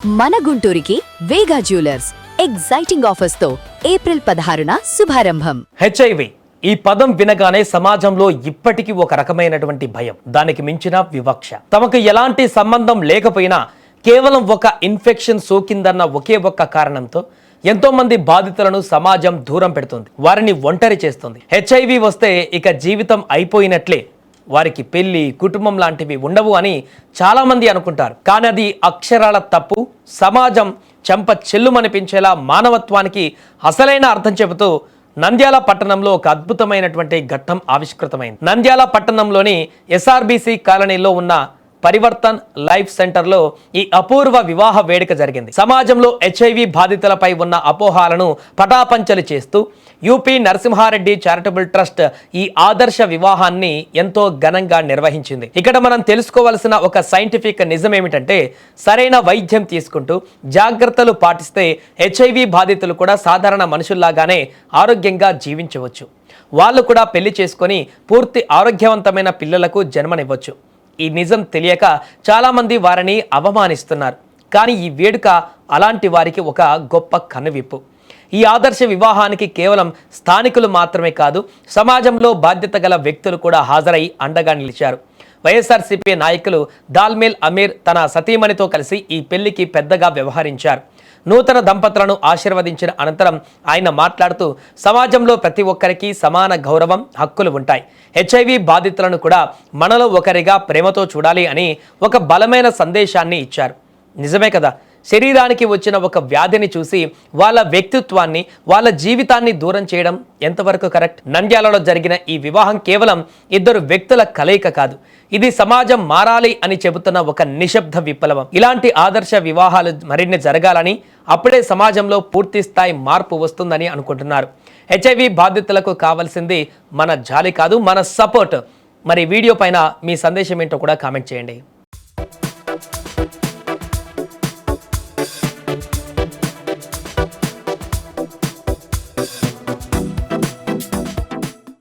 మన గుంటూరుకి వేగా jewellers exciting offers తో April 16న శుభారంభం. HIV ఈ పదం వినగానే సమాజంలో ఇప్పటికీ ఒక రకమైనటువంటి భయం, దానికి మించిన వివక్ష. తమకు ఎలాంటి సంబంధం లేకపోయినా కేవలం ఒక ఇన్ఫెక్షన్ సోకిందన్న ఒకే ఒక్క కారణంతో ఎంతో మంది బాధితులను సమాజం దూరం పెడుతుంది, వారిని ఒంటరి చేస్తుంది. హెచ్ఐవి వస్తే ఇక జీవితం అయిపోయినట్లే, వారికి పెళ్లి కుటుంబం లాంటివి ఉండవు అని చాలామంది అనుకుంటారు. కానీ అది అక్షరాల తప్పు. సమాజం చెంప చెల్లుమనిపించేలా మానవత్వానికి అసలైన అర్థం చెబుతూ నంద్యాల పట్టణంలో ఒక అద్భుతమైనటువంటి ఘట్టం ఆవిష్కృతమైంది. నంద్యాల పట్టణంలోని ఎస్ఆర్బిసి కాలనీలో ఉన్న పరివర్తన్ లైఫ్ సెంటర్లో ఈ అపూర్వ వివాహ వేడుక జరిగింది. సమాజంలో హెచ్ఐవి బాధితులపై ఉన్న అపోహాలను పటాపంచలు చేస్తూ యూపీ నరసింహారెడ్డి చారిటబుల్ ట్రస్ట్ ఈ ఆదర్శ వివాహాన్ని ఎంతో ఘనంగా నిర్వహించింది. ఇక్కడ మనం తెలుసుకోవాల్సిన ఒక సైంటిఫిక్ నిజం ఏమిటంటే, సరైన వైద్యం తీసుకుంటూ జాగ్రత్తలు పాటిస్తే హెచ్ఐవి బాధితులు కూడా సాధారణ మనుషుల్లాగానే ఆరోగ్యంగా జీవించవచ్చు. వాళ్ళు కూడా పెళ్లి చేసుకొని పూర్తి ఆరోగ్యవంతమైన పిల్లలకు జన్మనివ్వచ్చు. ఈ నిజం తెలియక చాలామంది వారిని అవమానిస్తున్నారు. కానీ ఈ వేడుక అలాంటి వారికి ఒక గొప్ప కనువిప్పు. ఈ ఆదర్శ వివాహానికి కేవలం స్థానికులు మాత్రమే కాదు, సమాజంలో బాధ్యత గల వ్యక్తులు కూడా హాజరై అండగా నిలిచారు. వైఎస్ఆర్సీపీ నాయకులు దాల్మేల్ అమీర్ తన సతీమణితో కలిసి ఈ పెళ్లికి పెద్దగా వ్యవహరించారు. నూతన దంపతులను ఆశీర్వదించిన అనంతరం ఆయన మాట్లాడుతూ, సమాజంలో ప్రతి ఒక్కరికి సమాన గౌరవం, హక్కులు ఉంటాయి. హెచ్ఐవి బాధితులను కూడా మనలో ఒకరిగా ప్రేమతో చూడాలి అని ఒక బలమైన సందేశాన్ని ఇచ్చారు. నిజమే కదా, శరీరానికి వచ్చిన ఒక వ్యాధిని చూసి వాళ్ళ వ్యక్తిత్వాన్ని, వాళ్ళ జీవితాన్ని దూరం చేయడం ఎంతవరకు కరెక్ట్? నంద్యాలలో జరిగిన ఈ వివాహం కేవలం ఇద్దరు వ్యక్తుల కలయిక కాదు, ఇది సమాజం మారాలి అని చెబుతున్న ఒక నిశ్శబ్ద విప్లవం. ఇలాంటి ఆదర్శ వివాహాలు మరిన్ని జరగాలని, అప్పుడే సమాజంలో పూర్తి స్థాయి మార్పు వస్తుందని అనుకుంటున్నారు. హెచ్ఐవి బాధితులకు కావాల్సింది మన జాలి కాదు, మన సపోర్ట్. మరి వీడియో పైన మీ సందేశం ఏంటో కూడా కామెంట్ చేయండి.